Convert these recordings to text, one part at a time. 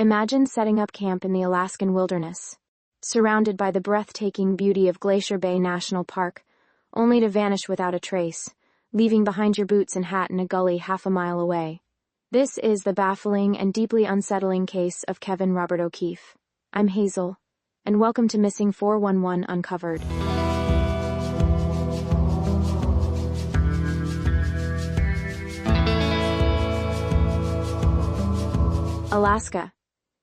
Imagine setting up camp in the Alaskan wilderness, surrounded by the breathtaking beauty of Glacier Bay National Park, only to vanish without a trace, leaving behind your boots and hat in a gully half a mile away. This is the baffling and deeply unsettling case of Kevin Robert O'Keefe. I'm Hazel, and welcome to Missing 411 Uncovered. Alaska.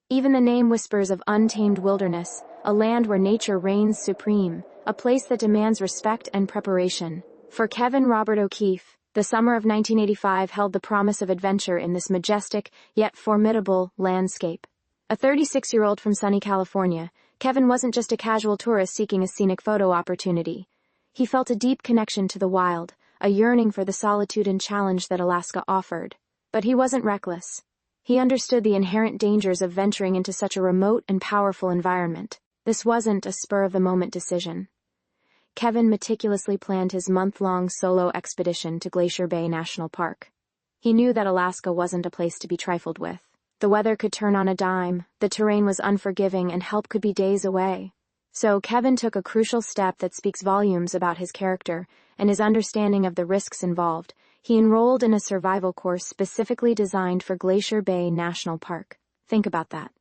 Even the name whispers of untamed wilderness, a land where nature reigns supreme, a place that demands respect and preparation. For Kevin Robert O'Keefe, the summer of 1985 held the promise of adventure in this majestic, yet formidable, landscape. A 36-year-old from sunny California, Kevin wasn't just a casual tourist seeking a scenic photo opportunity. He felt a deep connection to the wild, a yearning for the solitude and challenge that Alaska offered. But he wasn't reckless. He understood the inherent dangers of venturing into such a remote and powerful environment. This wasn't a spur-of-the-moment decision. Kevin meticulously planned his month-long solo expedition to Glacier Bay National Park. He knew that Alaska wasn't a place to be trifled with. The weather could turn on a dime, the terrain was unforgiving, and help could be days away. So Kevin took a crucial step that speaks volumes about his character and his understanding of the risks involved. He enrolled in a survival course specifically designed for Glacier Bay National Park. Think about that.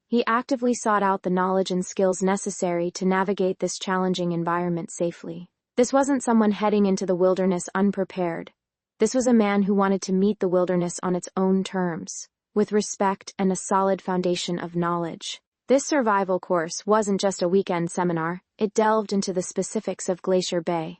He actively sought out the knowledge and skills necessary to navigate this challenging environment safely. This wasn't someone heading into the wilderness unprepared. This was a man who wanted to meet the wilderness on its own terms, with respect and a solid foundation of knowledge. This survival course wasn't just a weekend seminar, it delved into the specifics of Glacier Bay.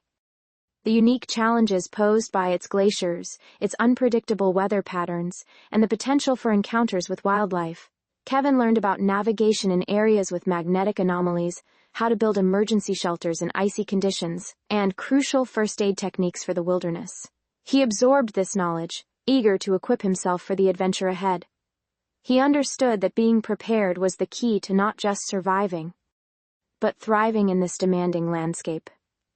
The unique challenges posed by its glaciers, its unpredictable weather patterns, and the potential for encounters with wildlife. Kevin learned about navigation in areas with magnetic anomalies, how to build emergency shelters in icy conditions, and crucial first aid techniques for the wilderness. He absorbed this knowledge, eager to equip himself for the adventure ahead. He understood that being prepared was the key to not just surviving, but thriving in this demanding landscape.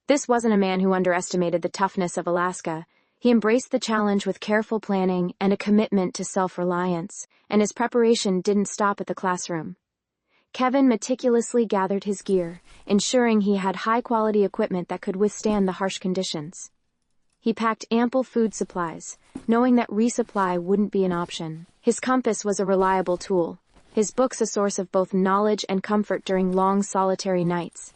This wasn't a man who underestimated the toughness of Alaska. He embraced the challenge with careful planning and a commitment to self-reliance, and his preparation didn't stop at the classroom. Kevin meticulously gathered his gear, ensuring he had high-quality equipment that could withstand the harsh conditions. He packed ample food supplies, knowing that resupply wouldn't be an option. His compass was a reliable tool, his books a source of both knowledge and comfort during long solitary nights.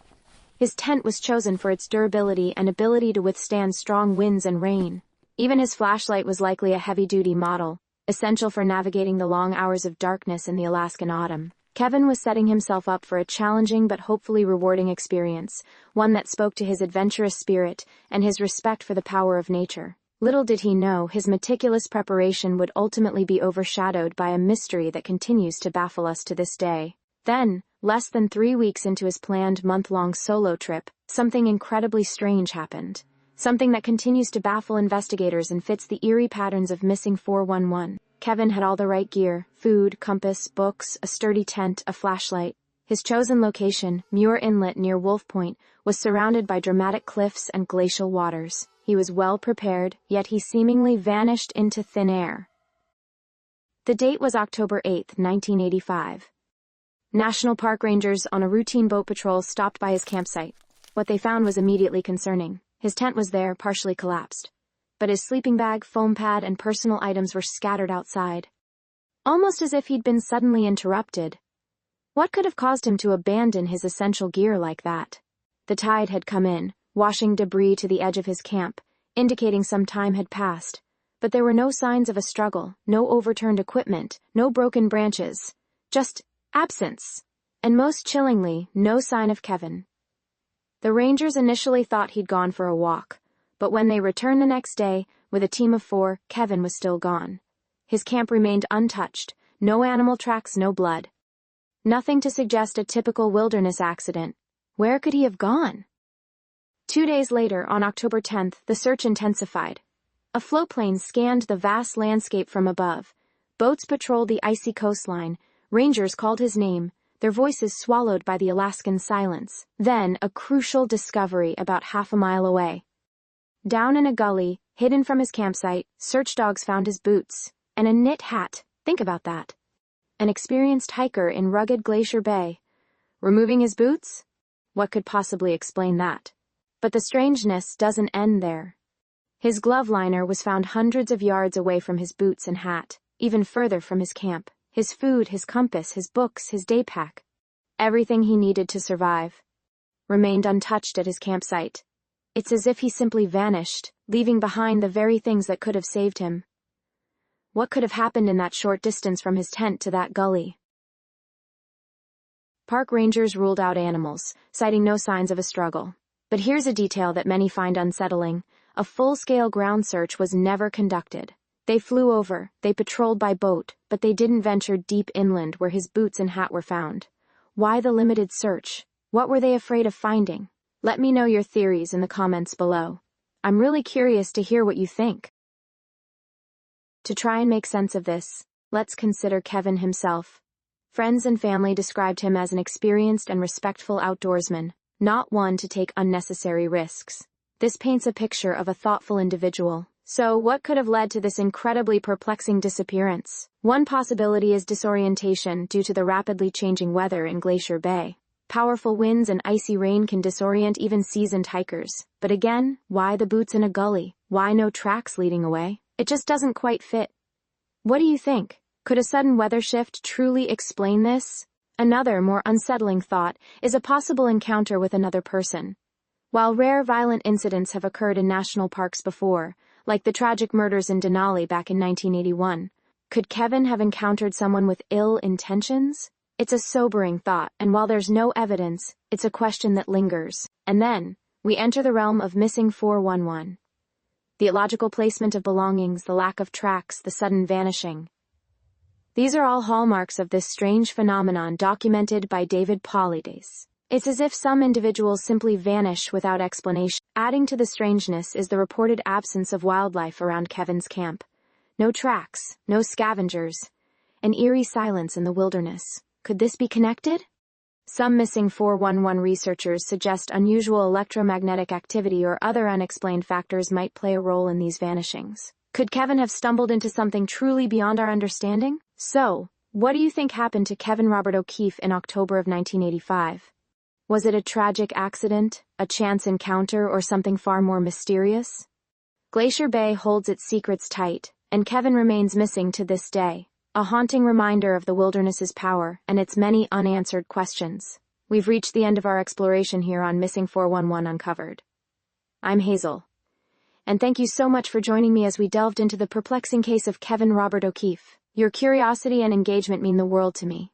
His tent was chosen for its durability and ability to withstand strong winds and rain. Even his flashlight was likely a heavy-duty model, essential for navigating the long hours of darkness in the Alaskan autumn. Kevin was setting himself up for a challenging but hopefully rewarding experience, one that spoke to his adventurous spirit and his respect for the power of nature. Little did he know, his meticulous preparation would ultimately be overshadowed by a mystery that continues to baffle us to this day. Then, less than 3 weeks into his planned month-long solo trip, something incredibly strange happened. Something that continues to baffle investigators and fits the eerie patterns of Missing 411. Kevin had all the right gear: food, compass, books, a sturdy tent, a flashlight. His chosen location, Muir Inlet near Wolf Point, was surrounded by dramatic cliffs and glacial waters. He was well prepared, yet he seemingly vanished into thin air. The date was October 8, 1985. National Park rangers on a routine boat patrol stopped by his campsite. What they found was immediately concerning. His tent was there, partially collapsed, but his sleeping bag, foam pad, and personal items were scattered outside, almost as if he'd been suddenly interrupted. What could have caused him to abandon his essential gear like that? The tide had come in, washing debris to the edge of his camp, indicating some time had passed, but there were no signs of a struggle, no overturned equipment, no broken branches, just absence, and most chillingly, no sign of Kevin. The rangers initially thought he'd gone for a walk, but when they returned the next day, with a team of 4, Kevin was still gone. His camp remained untouched, no animal tracks, no blood. Nothing to suggest a typical wilderness accident. Where could he have gone? 2 days later, on October 10th, the search intensified. A floatplane scanned the vast landscape from above. Boats patrolled the icy coastline. Rangers called his name, their voices swallowed by the Alaskan silence. Then, a crucial discovery about half a mile away. Down in a gully, hidden from his campsite, search dogs found his boots and a knit hat. Think about that. an experienced hiker in rugged Glacier Bay. Removing his boots? What could possibly explain that? But the strangeness doesn't end there. His glove liner was found hundreds of yards away from his boots and hat, even further from his camp. His food, his compass, his books, his day pack. Everything he needed to survive remained untouched at his campsite. It's as if he simply vanished, leaving behind the very things that could have saved him. What could have happened in that short distance from his tent to that gully? Park rangers ruled out animals, citing no signs of a struggle. But here's a detail that many find unsettling. A full-scale ground search was never conducted. They flew over, they patrolled by boat, but they didn't venture deep inland where his boots and hat were found. Why the limited search? What were they afraid of finding? Let me know your theories in the comments below. I'm really curious to hear what you think. To try and make sense of this, let's consider Kevin himself. Friends and family described him as an experienced and respectful outdoorsman, not one to take unnecessary risks. This paints a picture of a thoughtful individual. So, what could have led to this incredibly perplexing disappearance? One possibility is disorientation due to the rapidly changing weather in Glacier Bay. Powerful winds and icy rain can disorient even seasoned hikers. But again, why the boots in a gully? Why no tracks leading away? It just doesn't quite fit. What do you think? Could a sudden weather shift truly explain this? Another, more unsettling thought is a possible encounter with another person. While rare violent incidents have occurred in national parks before, like the tragic murders in Denali back in 1981, could Kevin have encountered someone with ill intentions? It's a sobering thought, and while there's no evidence, it's a question that lingers. And then, we enter the realm of missing 411. The illogical placement of belongings, the lack of tracks, the sudden vanishing. These are all hallmarks of this strange phenomenon documented by David Paulides. It's as if some individuals simply vanish without explanation. Adding to the strangeness is the reported absence of wildlife around Kevin's camp. No tracks, no scavengers, an eerie silence in the wilderness. Could this be connected? Some missing 411 researchers suggest unusual electromagnetic activity or other unexplained factors might play a role in these vanishings. Could Kevin have stumbled into something truly beyond our understanding? So, what do you think happened to Kevin Robert O'Keefe in October of 1985? Was it a tragic accident, a chance encounter, or something far more mysterious? Glacier Bay holds its secrets tight, and Kevin remains missing to this day, a haunting reminder of the wilderness's power and its many unanswered questions. We've reached the end of our exploration here on Missing 411 Uncovered. I'm Hazel, and thank you so much for joining me as we delved into the perplexing case of Kevin Robert O'Keefe. Your curiosity and engagement mean the world to me.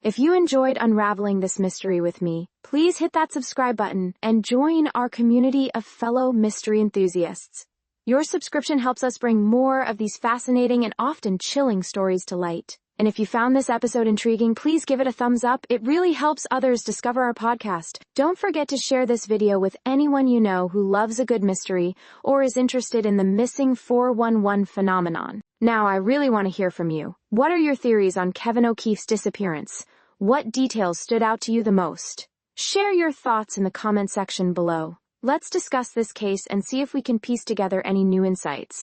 If you enjoyed unraveling this mystery with me, please hit that subscribe button and join our community of fellow mystery enthusiasts. Your subscription helps us bring more of these fascinating and often chilling stories to light. And if you found this episode intriguing, please give it a thumbs up. It really helps others discover our podcast. Don't forget to share this video with anyone you know who loves a good mystery or is interested in the missing 411 phenomenon. Now, I really want to hear from you. What are your theories on Kevin O'Keefe's disappearance? What details stood out to you the most? Share your thoughts in the comment section below. Let's discuss this case and see if we can piece together any new insights.